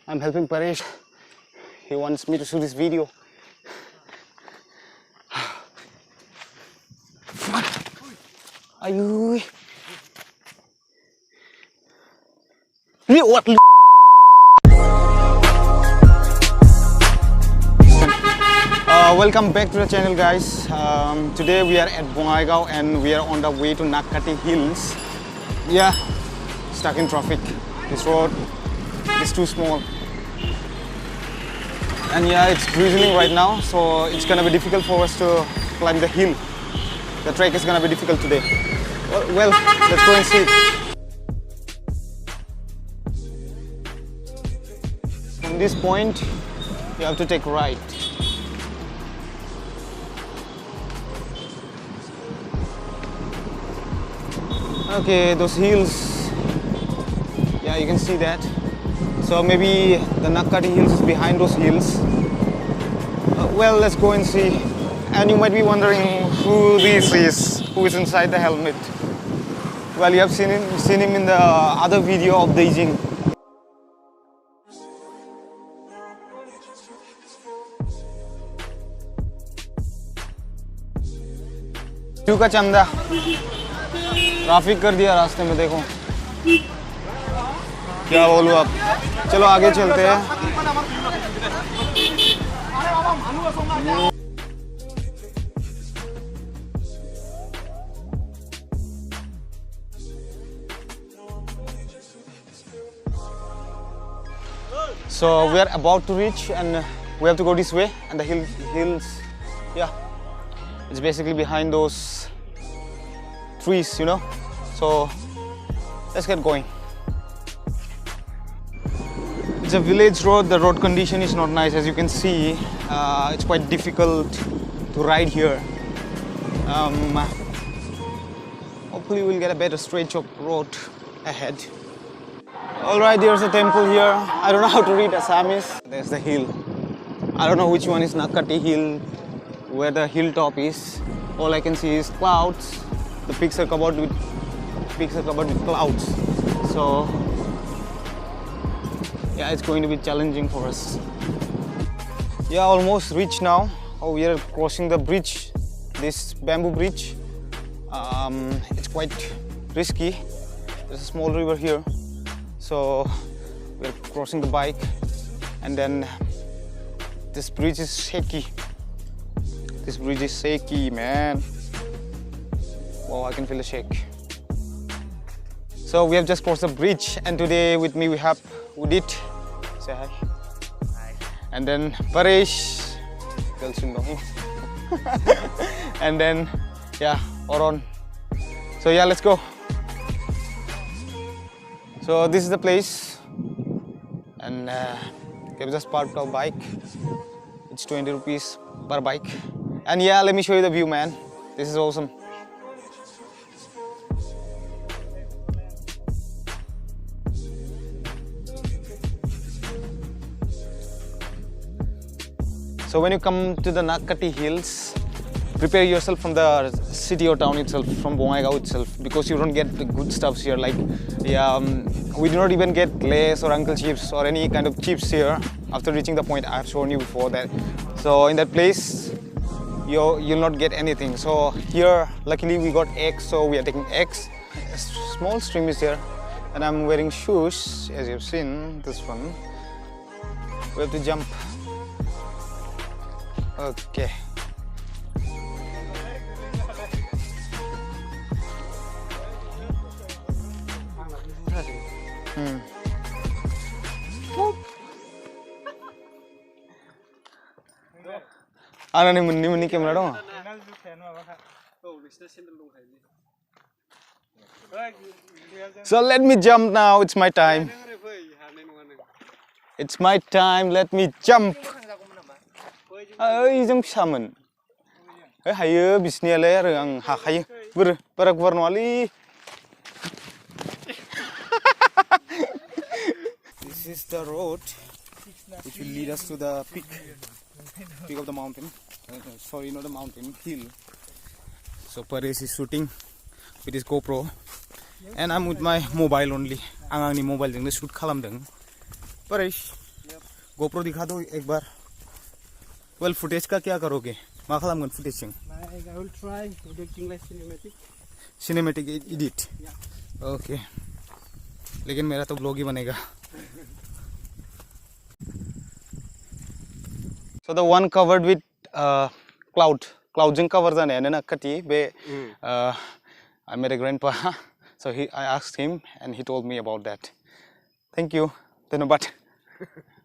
I'm helping Paresh. He wants me to shoot this video. Ayuh. What? Welcome back to the channel, guys. Today we are at Bongaigaon and we are on the way to Nakkati Hills. Yeah, stuck in traffic. This road is too small. And yeah, it's drizzling right now, so it's gonna be difficult for us to climb the hill. The trek is gonna be difficult today. Well, let's go and see. From this point, you have to take right. Okay, those hills, yeah, you can see that. So maybe the Nakkati Hills is behind those hills. Well, let's go and see. And you might be wondering who this is, who is inside the helmet. Well, you have seen him in the other video of Beijing. क्यों का चंदा traffic कर दिया रास्ते में, देखो क्या बोलूं अब। चलो आगे चलते हैं। So we are about to reach and we have to go this way, and the hills, yeah, it's basically behind those trees, you know. So let's get going. It's a village road. The road condition is not nice, as you can see. It's quite difficult to ride here. Hopefully we'll get a better stretch of road ahead. Alright, there's a temple here. I don't know how to read Assamese. There's the hill. I don't know which one is Nakkati Hill, where the hilltop is. All I can see is clouds. The peaks are covered with clouds. So yeah, it's going to be challenging for us. Yeah, almost reached now. Oh, we are crossing the bridge, this bamboo bridge. It's quite risky. There's a small river here. So we're crossing the bike, and then this bridge is shaky. This bridge is shaky, man. Wow, I can feel the shake. So we have just crossed the bridge, and today with me we have Udit. Say hi. Hi. And then Paresh. Girls should know him. And then, yeah, Oron. So yeah, let's go. So this is the place, and we have just parked our bike. It's 20 rupees per bike. And yeah, let me show you the view, man. This is awesome. So when you come to the Nakkati Hills, prepare yourself from the city or town itself, from Bongaigaon itself, because you don't get the good stuffs here. Like, yeah, we do not even get lace or uncle chips or any kind of chips here. After reaching the point I have shown you before that. So in that place, you'll not get anything. So here, luckily we got eggs, so we are taking eggs. A small stream is here, and I'm wearing shoes, as you've seen, this one. We have to jump. Okay. Ano ni muni camera dong? So let me jump now. It's my time. It's my time. Let me jump. Jump salmon. Hayo bisniale ang hakayo. Para gubernwali. This is the road which will lead us to the peak of the mountain. Sorry, not the mountain, hill. So Paresh is shooting with his GoPro, and I'm with my mobile only. Ang ni mobile jeng shoot khalamdeng. Paresh, GoPro दिखा दो एक बार. Well, footage का क्या करोगे? मा खालामगोन footage? I will try editing like cinematic. Cinematic edit. Yeah. Okay. लेकिन मेरा तो ब्लॉग ही बनेगा. So the one covered with clouds and covers on Nakkati be I met a grandpa, so I asked him and he told me about that. Thank you. Then but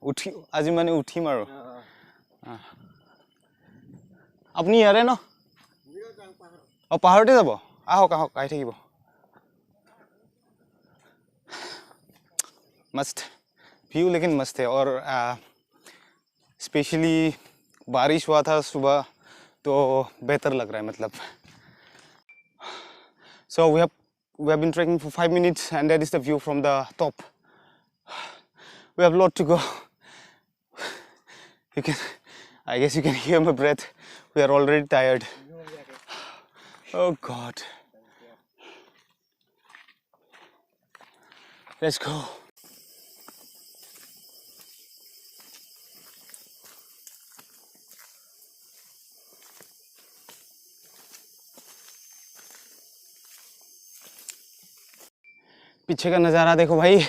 uthi ajimane uthi maro. Apni yare no? Oh pahar te jabo. Ahok kai thakibo. Must view लेकिन मस्त है और specially बारिश हुआ था सुबह तो बेहतर लग रहा है मतलब. So we have been trekking for 5 minutes and that is the view from the top. We have a lot to go. I guess you can hear my breath. We are already tired. Oh God. Let's go. पीछे का नज़ारा देखो भाई.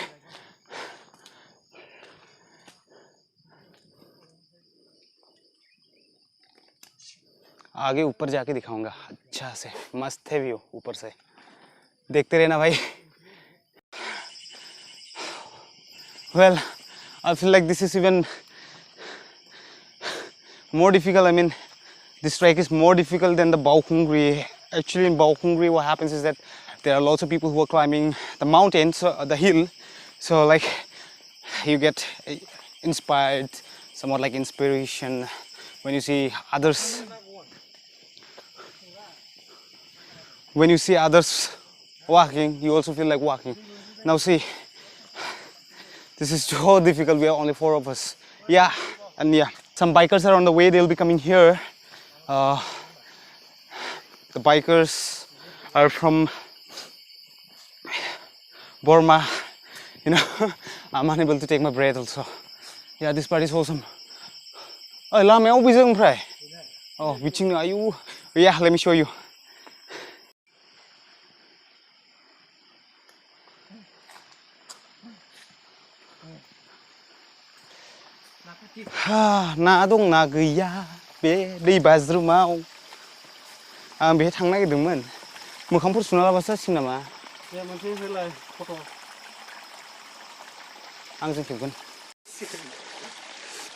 आगे ऊपर जाके दिखाऊंगा अच्छा से. मस्त है व्यू ऊपर से. देखते रहना भाई. Well, I feel like this is even more difficult. I mean, this trek is more difficult than the Bongaigaon. Actually, in Bongaigaon, what happens is that there are lots of people who are climbing the mountains, the hill. So like you get inspired, somewhat like inspiration when you see others. When you see others walking, you also feel like walking. Now see, this is so difficult. We are only 4 of us. Yeah, and yeah, some bikers are on the way. They'll be coming here. The bikers are from Burma, you know. I'm unable to take my breath also. Yeah, this part is awesome. Oh, lama aku bisa ngepray. Oh, bitching are you? Yeah, let me show you. Na dong na gaya be दै बाज्रुमाव. आं बेहाय थांनो नागिरदोंमोन. मोखांफोर सुना लाबासो जासिगोन नामा? Yeah, मोनसे होलाय फट'. आंजों खेबगोन.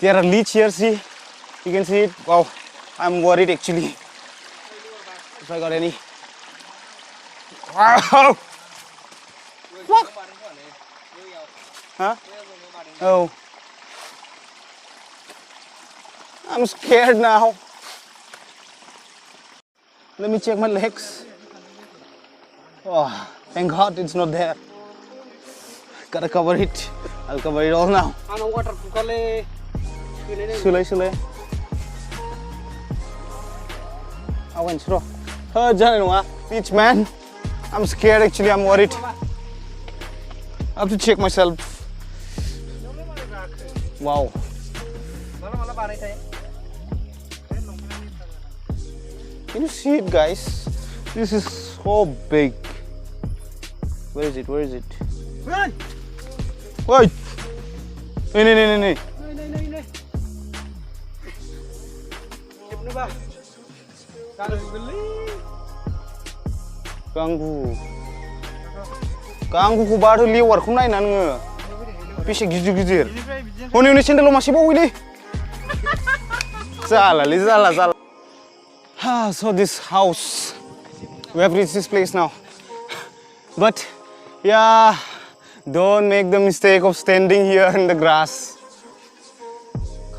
There are leech here, see? You can see it. Wow, I'm worried actually. If I got any. Wow! What? Huh? Oh. I'm scared now. Let me check my legs. Oh, thank God it's not there. Gotta cover it. I'll cover it all now. Water kukale. Sulay. I went through. Beach man. I'm scared actually. I'm worried. I have to check myself. Wow. Can you see it, guys? This is so big. Where is it? Run! Wait! Nee. Ganggu baru liwar ku naik nanga. Bisa gijir. Honi sendal masih bawa ini. Salah. So this house, we have reached this place now. But yeah, don't make the mistake of standing here in the grass.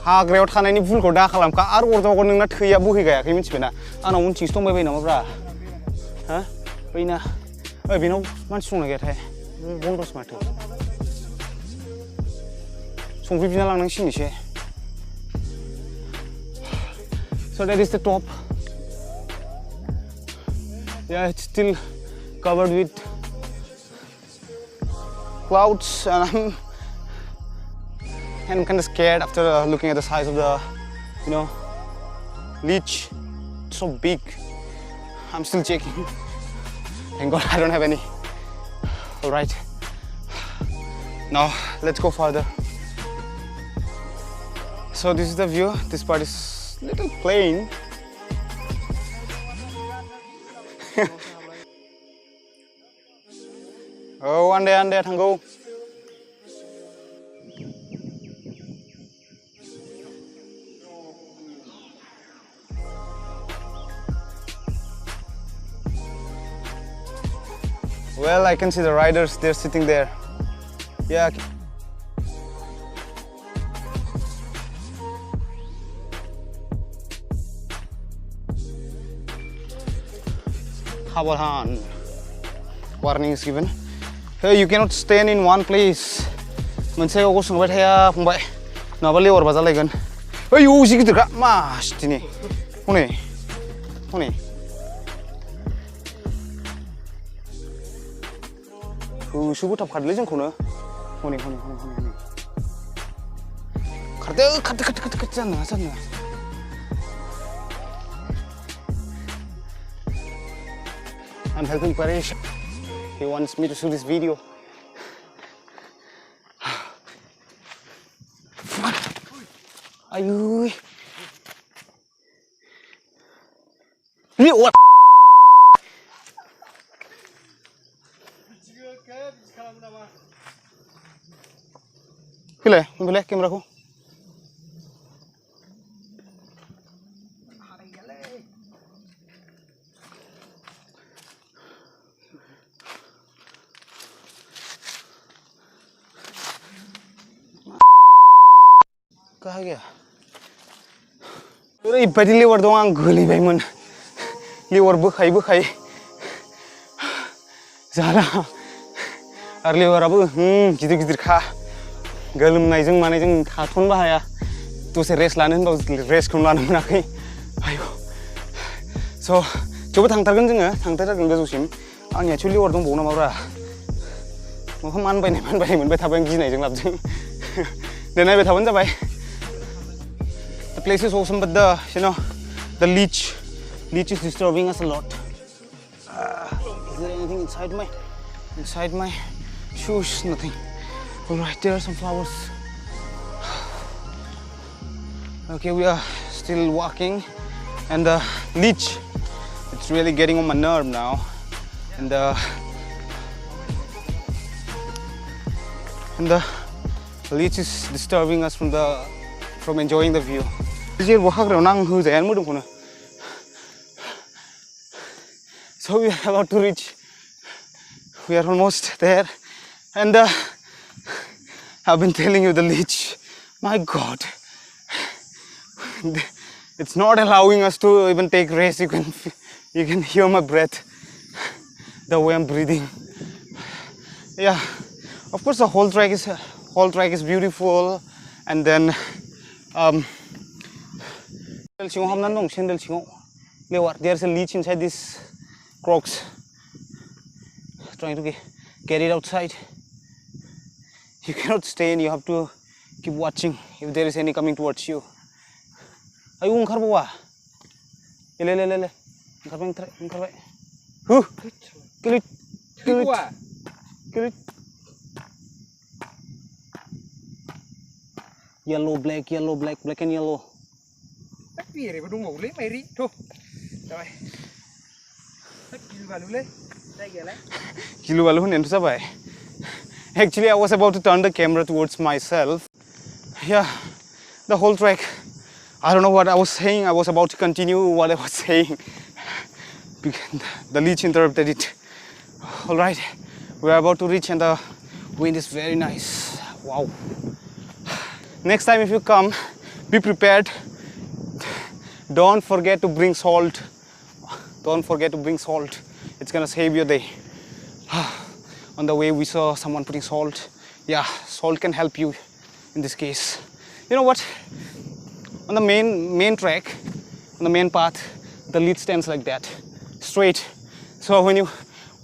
Hagrewat khana ini full koda kalam ka ar ordo ko ningna thya buhi gaya kai minchi bena ana unchi stong bai na mabra ha baina oi bino man sung na ge thai bong dos ma thu sung fi bina lang nang sin ni che. So that is the top. Yeah, it's still covered with clouds and I'm and I'm kind of scared after looking at the size of the, you know, leech. It's so big. I'm still checking. Thank God I don't have any. All right. Now let's go further. So this is the view. This part is a little plain. Oh, one day, Tango. Well, I can see the riders, they're sitting there. Yeah. Hawahan. Warning is given. Hey, you cannot stand in one place. Mense aku sungguh ya, pembai. Napa liur bazar lagi kan? Hey, you sih gitu kak? Mas, ini. Hone. Subuh tap khadle jeng khuna. Hone. Kharte sana. I'm helping Paresh. He wants me to shoot this video. Ayuh. Ini what? Boleh kamera aku. कहाँ गया? अरे इबादि लेवार दं आं गोलैबायमोन. लेवार बोखाय. जाला. आरो लेवाराबो गिदिर-गिदिरखा. गोलोमनायजों मानायजों थाथ'नोबो हाया. दसे rest लानो होनबाबो रेस्टखौनो लानो मोनाखै. आयौ. स' थेवबो थांथारगोन गोजौसिम. आंनि आथिङाव लेवार दंबावो नामाब्रा? माबा मानबायनाय मोनबाय थाबाय आं गिनायजों लाबजों. दे नायबाय थाबानो जाबाय. The place is awesome, but the leech is disturbing us a lot. Is there anything inside my shoes? Nothing. All right, there are some flowers. Okay, we are still walking, and the leech, it's really getting on my nerve now, and the leech is disturbing us from enjoying the view. So we are about to reach. We are almost there, and I've been telling you the leech. My God, it's not allowing us to even take rest. You can hear my breath, the way I'm breathing. Yeah, of course the whole track is beautiful, and then there's a leech inside these crocs. Trying to get it outside. You cannot stay in. You have to keep watching if there is any coming towards you. Ayo ungkar bawa. Lele. Ungkar baik. Kilit. Yellow, black and yellow. Actually, I was about to turn the camera towards myself. Yeah, the whole track. I don't know what I was saying. I was about to continue what I was saying. The leech interrupted it. All right, we are about to reach, and the wind is very nice. Wow. Next time if you come, be prepared. Don't forget to bring salt. It's gonna save your day. On the way we saw someone putting salt. Yeah, salt can help you in this case. You know what? On the main track, on the main path, the lead stands like that, straight. So when you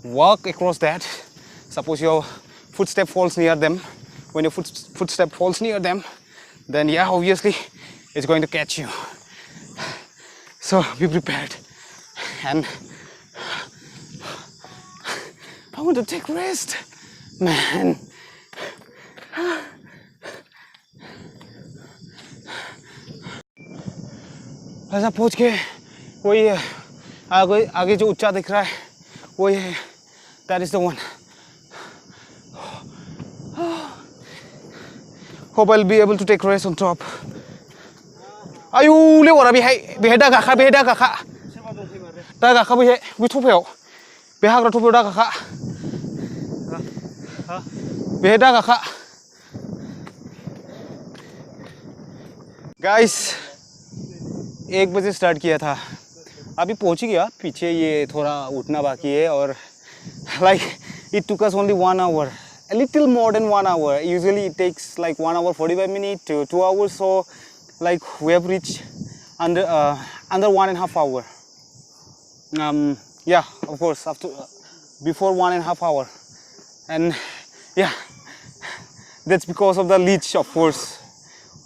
walk across that, suppose your footstep falls near them. When your footstep falls near them, then yeah, obviously it's going to catch you. So be prepared. And I want to take rest, man. ऐसा पहुंच के वही है, आगे जो ऊंचा दिख रहा है वही है. That is the one. Hope I'll be able to take rest on top. Ayu, lewat behay dah kakak. Dah kakak behay, topel. Behag dah topel dah kakak. Behay dah kakak. Guys, 1 बजे start किया था, अभी पहुंच ही गया. पीछे ये थोड़ा उठना बाकी है और like it took us only 1 hour, a little more than 1 hour. Usually it takes like 1 hour 45 minutes to 2 hours. So like we have reached under 1.5 hour. Yeah, of course after before 1.5 hour, and yeah, that's because of the leech. Of course,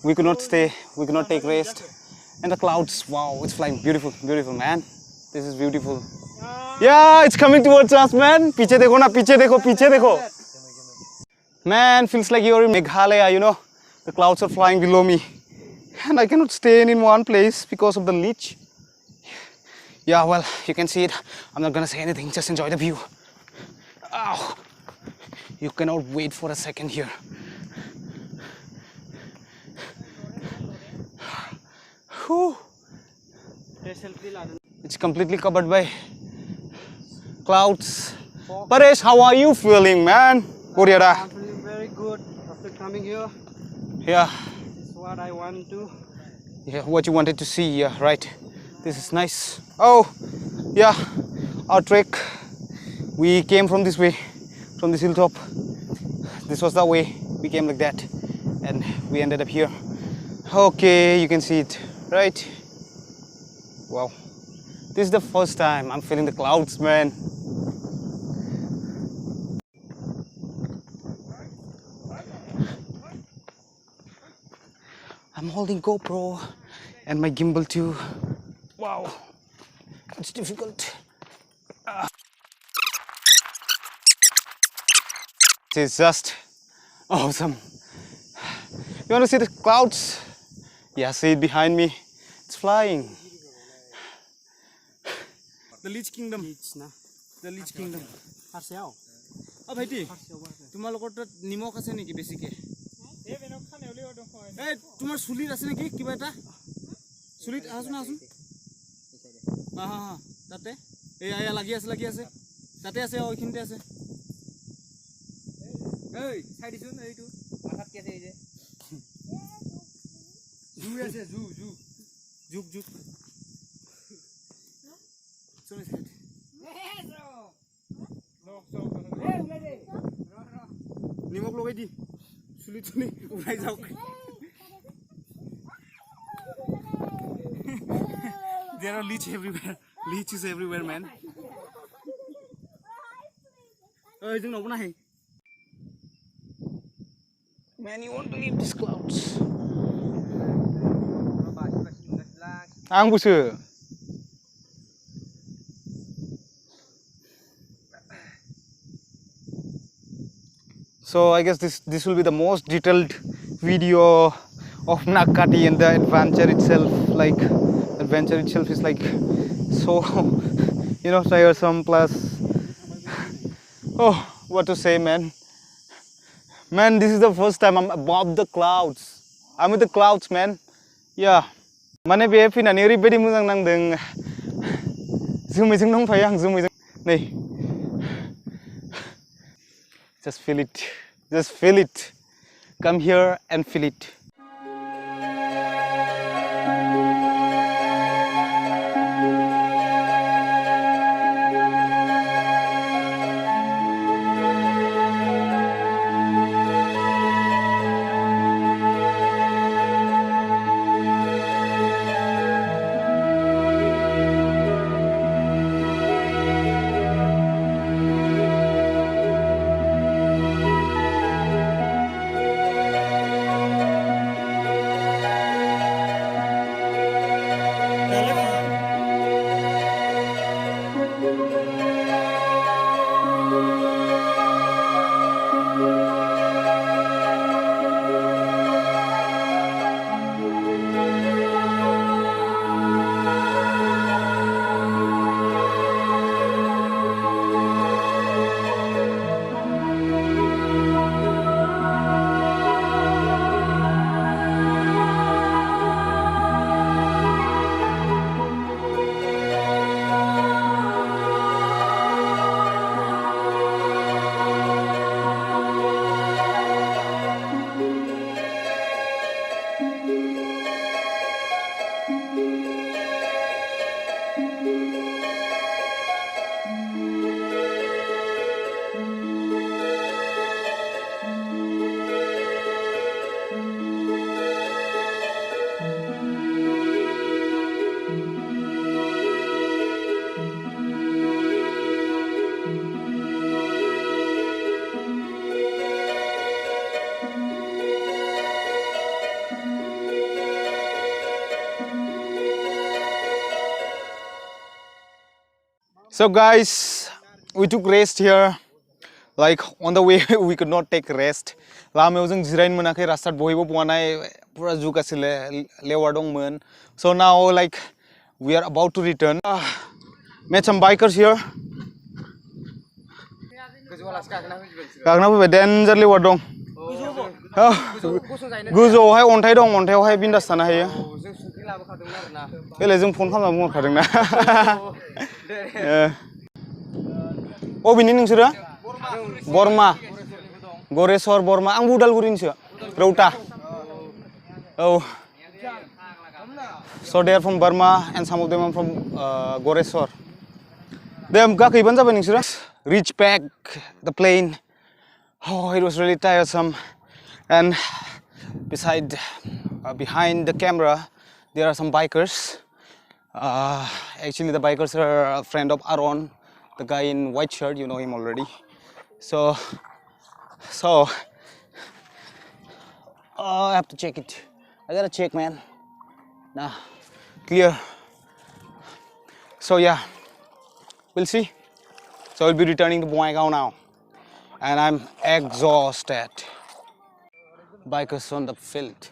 we could not stay, we could not take rest. And the clouds, wow, it's flying beautiful, beautiful, man. This is beautiful. Yeah, it's coming towards us, man. पीछे देखो ना, पीछे देखो. Man, feels like you're in Meghalaya, you know. The clouds are flying below me. And I cannot stay in one place because of the leech. Yeah, well, you can see it. I'm not gonna say anything, just enjoy the view. Ow. You cannot wait for a second here. Whew. It's completely covered by clouds. Paresh, how are you feeling, man? I'm feeling very good after coming here. Yeah. This is what I want to. Yeah, what you wanted to see, yeah, right. This is nice. Oh, yeah, our trek. We came from this way, from this hilltop. This was the way. We came like that, and we ended up here. Okay, you can see it, right? Wow. This is the first time I'm feeling the clouds, man. I'm holding GoPro and my gimbal too. Wow, it's difficult. It's just awesome. You want to see the clouds? Yeah, see it behind me. It's flying. The Leech Kingdom. The Leech Kingdom. Harseao. Oh, bhai, তোমালোকৰ তাত নিমখ আছে নেকি বেছিকে? এই তোমাৰ চুলিত আছে নেকি কিবা এটা? চুলিত আছো না আছো? হা তাতে এই আয়া লাগি আছে তাতে আছে ওইখিনতে আছে। এই সাইড দিছুন এইটো মাথাত কি আছে এই যে জু আছে জুক চলে সাইড নিমখ লগাই দি চুলি উড়াই যাওক। There are leeches everywhere, man. Oh, it's not open. Man, you won't believe these clouds. Ang busu. So I guess this will be the most detailed video of Nakkati, and the adventure itself. Like adventure itself is like so, you know, tiresome. Plus, oh, what to say, man. Man, this is the first time I'm above the clouds. I'm with the clouds, man. Yeah. Mane be fina ni oरैबायदि मोजां नांदों जोमैजों दंफायो आं जोमैजों नै just feel it come here and feel it. So guys, we took rest here. Like on the way, we could not take rest. Lamayaw जों जिरायनो मोनाखै रास्तात बयबो बनाय पुरा जुगासिले लेवार दंमोन. So now like we are about to return. Met some bikers here. गाखोना फैबाय danger लेवार दं. गोजौआवहाय अन्थाइ दं अन्थायावहाय बिन्दास थानो हायो. बेलाय जों फन खालामना बुंहरखादोंना. अबेनि नोंसोरो? बर्मा. गरेस्वर बर्मा आंबो उदालगुरिनिसो. रौता. Oh. So they are from Burma and some of them are from Goreswar. They गाखैबानो जाबाय नोंसोरो. Reach back the plane. Oh, it was really tiresome. And behind the camera, there are some bikers. Actually, the bikers are a friend of Aaron, the guy in white shirt. You know him already. So, I have to check it. I gotta check, man. Nah, clear. So yeah, we'll see. So I'll be returning to Bongaigaon now, and I'm exhausted. Bikers on the field.